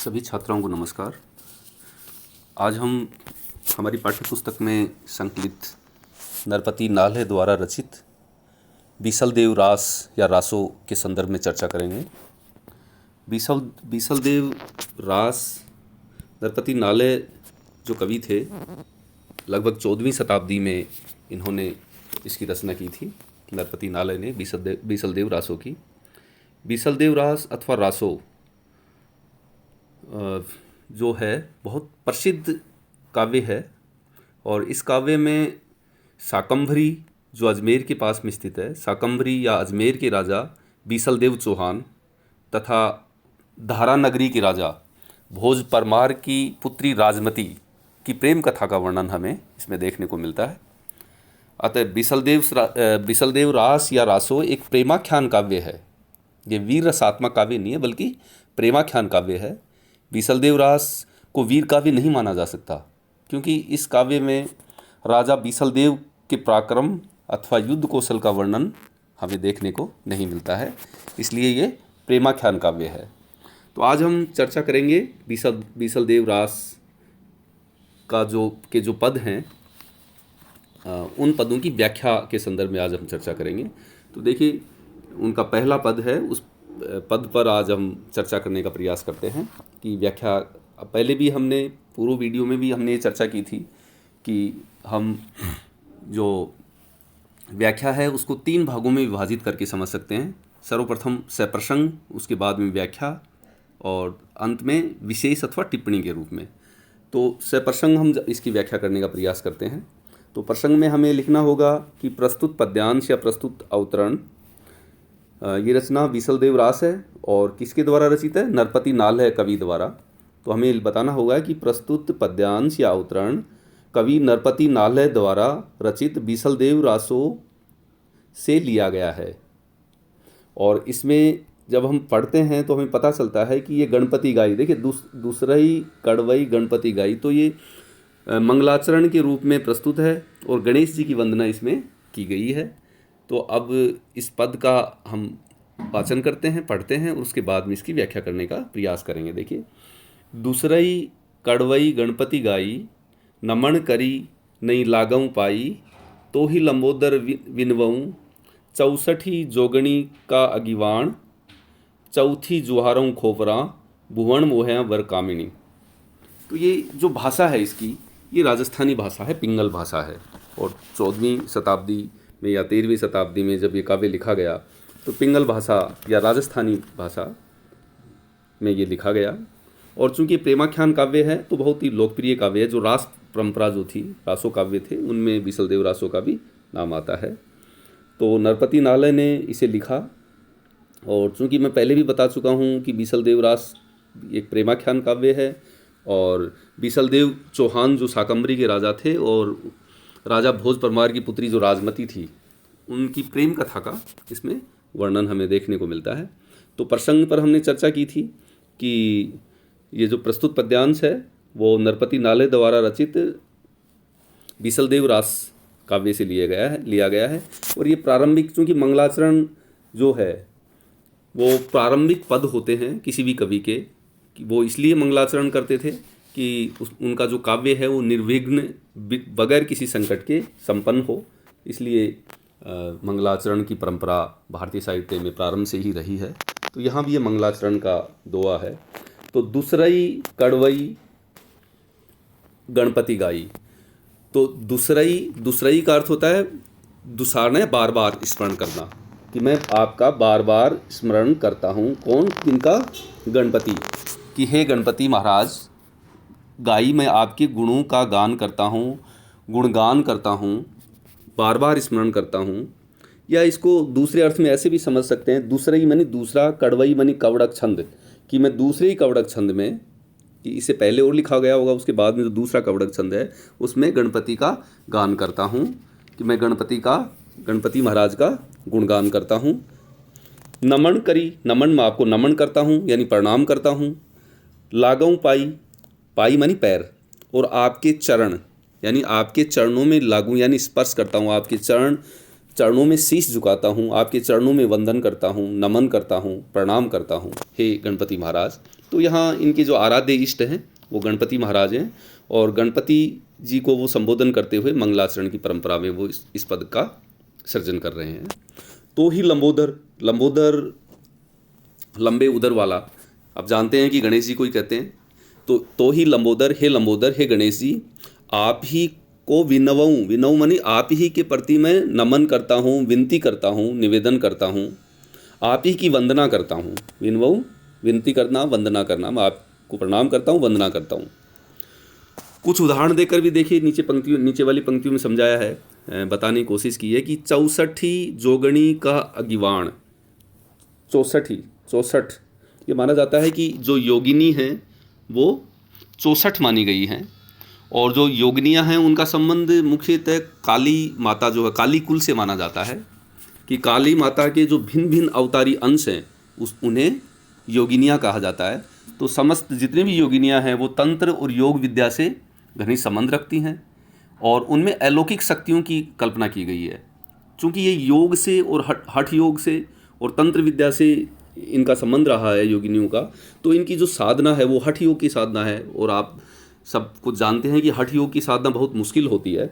सभी छात्राओं को नमस्कार। आज हम हमारी पाठ्यपुस्तक में संकलित नरपति नाल्हे द्वारा रचित बीसलदेव रास या रासों के संदर्भ में चर्चा करेंगे। बीसलदेव रास नरपति नाल्हे जो कवि थे, लगभग 14वीं शताब्दी में इन्होंने इसकी रचना की थी। नरपति नाल्हे ने बीसलदेव रासों की। बीसलदेव रास अथवा रासों जो है बहुत प्रसिद्ध काव्य है और इस काव्य में शाकंभरी जो अजमेर के पास में स्थित है, शाकंभरी या अजमेर के राजा बीसलदेव चौहान तथा धारा नगरी के राजा भोज परमार की पुत्री राजमती की प्रेम कथा का वर्णन हमें इसमें देखने को मिलता है। अतः बीसलदेव रास या रासों एक प्रेमाख्यान काव्य है। ये वीर रसात्मक काव्य नहीं है बल्कि प्रेमाख्यान काव्य है। बीसलदेव रास को वीर काव्य नहीं माना जा सकता क्योंकि इस काव्य में राजा बीसलदेव के पराक्रम अथवा युद्ध कौशल का वर्णन हमें देखने को नहीं मिलता है, इसलिए ये प्रेमाख्यान काव्य है। तो आज हम चर्चा करेंगे बीसलदेव रास का जो पद हैं, उन पदों की व्याख्या के संदर्भ में आज हम चर्चा करेंगे। तो देखिए, उनका पहला पद है, उस पद पर आज हम चर्चा करने का प्रयास करते हैं कि व्याख्या। पहले भी हमने पूर्व वीडियो में भी हमने ये चर्चा की थी कि हम जो व्याख्या है उसको 3 भागों में विभाजित करके समझ सकते हैं। सर्वप्रथम सप्रसंग, उसके बाद में व्याख्या और अंत में विशेष अथवा टिप्पणी के रूप में। तो सप्रसंग हम इसकी व्याख्या करने का प्रयास करते हैं। तो प्रसंग में हमें लिखना होगा कि प्रस्तुत पद्यांश या प्रस्तुत अवतरण, ये रचना बीसलदेव रास है और किसके द्वारा रचित है? नरपति नाल्हे कवि द्वारा। तो हमें बताना होगा कि प्रस्तुत पद्यांश या अवतरण कवि नरपति नाल्हे द्वारा रचित बीसलदेव रासों से लिया गया है। और इसमें जब हम पढ़ते हैं तो हमें पता चलता है कि ये गणपति गाई, देखिए दूसरई कड़वई गणपति गाई, तो ये मंगलाचरण के रूप में प्रस्तुत है और गणेश जी की वंदना इसमें की गई है। तो अब इस पद का हम वाचन करते हैं, पढ़ते हैं और उसके बाद में इसकी व्याख्या करने का प्रयास करेंगे। देखिए, दूसरई कड़वई गणपति गाई, नमन करी नई लागऊ पाई, तो ही लंबोदर विनवऊँ, 64 जोगणी का अगिवाण, चौथी जुहारों खोपरा, भुवन मोह वर कामिनी। तो ये जो भाषा है इसकी, ये राजस्थानी भाषा है, पिंगल भाषा है। और 14वीं शताब्दी में या 13वीं शताब्दी में जब ये काव्य लिखा गया तो पिंगल भाषा या राजस्थानी भाषा में ये लिखा गया। और चूंकि प्रेमाख्यान काव्य है तो बहुत ही लोकप्रिय काव्य है। जो रास परंपरा जो थी, रासों काव्य थे, उनमें बीसलदेव रासों का भी नाम आता है। तो नरपति नाल्हे ने इसे लिखा और चूंकि मैं पहले भी बता चुका हूँ कि बीसलदेव रास एक प्रेमाख्यान काव्य है और बीसलदेव चौहान जो शाकंभरी के राजा थे और राजा भोज परमार की पुत्री जो राजमती थी, उनकी प्रेम कथा का इसमें वर्णन हमें देखने को मिलता है। तो प्रसंग पर हमने चर्चा की थी कि ये जो प्रस्तुत पद्यांश है वो नरपति नाल्हे द्वारा रचित बीसलदेव रास काव्य से लिया गया है। और ये प्रारंभिक, चूँकि मंगलाचरण जो है वो प्रारंभिक पद होते हैं किसी भी कवि के, कि वो इसलिए मंगलाचरण करते थे कि उनका जो काव्य है वो निर्विघ्न बगैर किसी संकट के संपन्न हो। इसलिए मंगलाचरण की परंपरा भारतीय साहित्य में प्रारंभ से ही रही है। तो यहाँ भी ये मंगलाचरण का दोहा है। तो दूसरई कड़वई गणपति गाई, तो दूसरई का अर्थ होता है दुसारना, बार बार स्मरण करना, कि मैं आपका बार बार स्मरण करता हूँ। कौन? इनका गणपति, कि हे गणपति महाराज, गाई मैं आपके गुणों का गान करता हूँ, गुणगान करता हूँ, बार बार स्मरण करता हूँ। या इसको दूसरे अर्थ में ऐसे भी समझ सकते हैं, दूसरई मानी दूसरा, कड़वई मानी कवड़क छंद, कि मैं दूसरे ही कवड़क छंद में, कि इससे पहले और लिखा गया होगा, उसके बाद में जो दूसरा कवड़क छंद है उसमें गणपति का गान करता हूँ, कि मैं गणपति महाराज का गुणगान करता हूँ। नमन करी, नमन मैं आपको नमन करता हूँ यानी प्रणाम करता हूँ। लागऊ पाई, पाई मानी पैर, और आपके चरण यानी आपके चरणों में लागू यानी स्पर्श करता हूँ, आपके चरणों में शीश झुकाता हूँ, आपके चरणों में वंदन करता हूँ, नमन करता हूँ, प्रणाम करता हूँ, हे गणपति महाराज। तो यहाँ इनके जो आराध्य इष्ट हैं वो गणपति महाराज हैं, और गणपति जी को वो संबोधन करते हुए मंगलाचरण की परंपरा में वो इस पद का सृजन कर रहे हैं। तो ही लंबोदर, लंबोदर लंबे उदर वाला, आप जानते हैं कि गणेश जी को ही कहते हैं। तो ही लंबोदर, हे गणेश जी, आप ही को विनवऊँ, विनव मानी आप ही के प्रति मैं नमन करता हूँ, विनती करता हूँ, निवेदन करता हूँ, आप ही की वंदना करता हूँ। विनवऊँ विनती करना, वंदना करना, मैं आपको प्रणाम करता हूँ, वंदना करता हूँ। कुछ उदाहरण देकर भी देखिए, नीचे वाली पंक्तियों में समझाया है, बताने की कोशिश की है कि 64 जोगणी का अगिवाण, 64 ये माना जाता है कि जो योगिनी हैं वो 64 मानी गई हैं, और जो योगिनियाँ हैं उनका संबंध मुख्यतः काली माता जो है, काली कुल से माना जाता है, कि काली माता के जो भिन्न भिन्न अवतारी अंश हैं उन्हें योगिनियाँ कहा जाता है। तो समस्त जितने भी योगिनियाँ हैं वो तंत्र और योग विद्या से घनिष्ठ संबंध रखती हैं, और उनमें अलौकिक शक्तियों की कल्पना की गई है। चूँकि ये योग से और हठ योग से और तंत्र विद्या से इनका संबंध रहा है योगिनियों का, तो इनकी जो साधना है वो हठ योग की साधना है, और आप सब कुछ जानते हैं कि हठ योग की साधना बहुत मुश्किल होती है।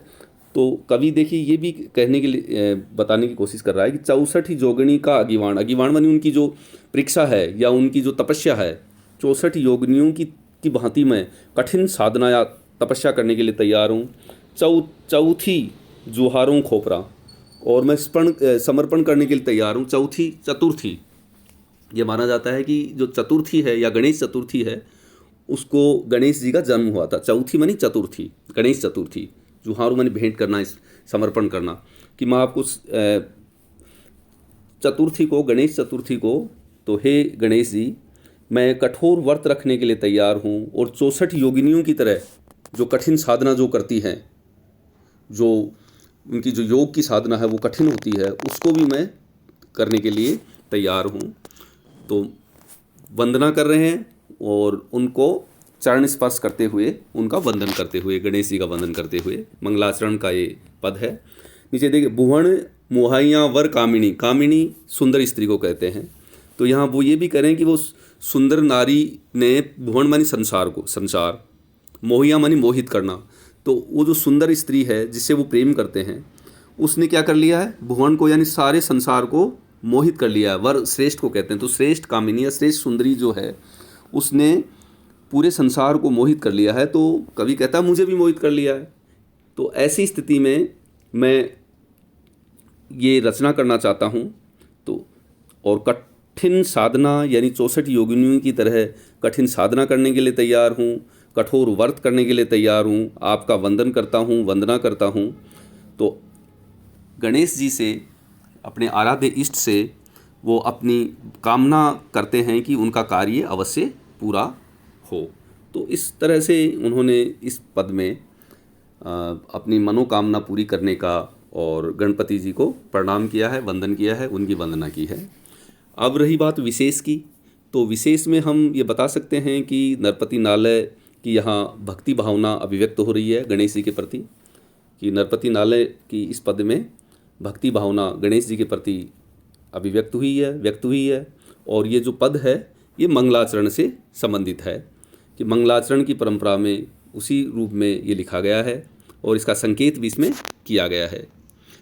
तो कवि देखिए ये भी कहने के लिए बताने की कोशिश कर रहा है कि 64 जोगिनी का अगिवाण, अगिवाण मानी उनकी जो परीक्षा है या उनकी जो तपस्या है, 64 योगिनियों की भांति मैं कठिन साधना या तपस्या करने के लिए तैयार हूँ। चौथी जुहारों खोपरा, और मैं समर्पण करने के लिए तैयार हूँ। चतुर्थी ये माना जाता है कि जो चतुर्थी है या गणेश चतुर्थी है उसको गणेश जी का जन्म हुआ था। चौथी मानी चतुर्थी, गणेश चतुर्थी, जुहारू मानी भेंट करना, इस समर्पण करना, कि मैं आपको चतुर्थी को, गणेश चतुर्थी को, तो हे गणेश जी मैं कठोर व्रत रखने के लिए तैयार हूँ, और 64 योगिनियों की तरह जो कठिन साधना जो करती हैं, जो उनकी जो योग की साधना है वो कठिन होती है, उसको भी मैं करने के लिए तैयार हूँ। तो वंदना कर रहे हैं और उनको चरण स्पर्श करते हुए, उनका वंदन करते हुए, गणेश जी का वंदन करते हुए मंगलाचरण का ये पद है। नीचे देखिए, भुवन मोहाइयाँ वर कामिनी, कामिनी सुंदर स्त्री को कहते हैं। तो यहाँ वो ये भी करें कि वो सुंदर नारी ने, भुवन मानी संसार को, संसार, मोहिया मानी मोहित करना, तो वो जो सुंदर स्त्री है जिससे वो प्रेम करते हैं, उसने क्या कर लिया है, भुवन को यानी सारे संसार को मोहित कर लिया है। वर श्रेष्ठ को कहते हैं, तो श्रेष्ठ कामिनी या श्रेष्ठ सुंदरी जो है उसने पूरे संसार को मोहित कर लिया है। तो कवि कहता है मुझे भी मोहित कर लिया है। तो ऐसी स्थिति में मैं ये रचना करना चाहता हूँ। तो और कठिन साधना यानी 64 योगिनियों की तरह कठिन साधना करने के लिए तैयार हूँ, कठोर व्रत करने के लिए तैयार हूँ, आपका वंदन करता हूँ, वंदना करता हूँ। तो गणेश जी से, अपने आराध्य इष्ट से वो अपनी कामना करते हैं कि उनका कार्य अवश्य पूरा हो। तो इस तरह से उन्होंने इस पद में अपनी मनोकामना पूरी करने का और गणपति जी को प्रणाम किया है, वंदन किया है, उनकी वंदना की है। अब रही बात विशेष की, तो विशेष में हम ये बता सकते हैं कि नरपति नालय की यहाँ भक्ति भावना अभिव्यक्त हो रही है गणेश जी के प्रति, कि नरपति नालय की इस पद में भक्ति भावना गणेश जी के प्रति अभिव्यक्त हुई है, व्यक्त हुई है। और ये जो पद है ये मंगलाचरण से संबंधित है, कि मंगलाचरण की परंपरा में उसी रूप में ये लिखा गया है, और इसका संकेत भी इसमें किया गया है।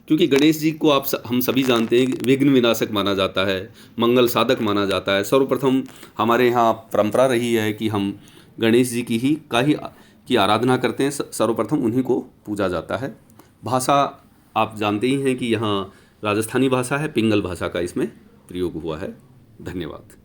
क्योंकि गणेश जी को हम सभी जानते हैं विघ्न विनाशक माना जाता है, मंगल साधक माना जाता है। सर्वप्रथम हमारे यहाँ परंपरा रही है कि हम गणेश जी की आराधना करते हैं, सर्वप्रथम उन्हीं को पूजा जाता है। भाषा आप जानते ही हैं कि यहाँ राजस्थानी भाषा है, पिंगल भाषा का इसमें प्रयोग हुआ है। धन्यवाद।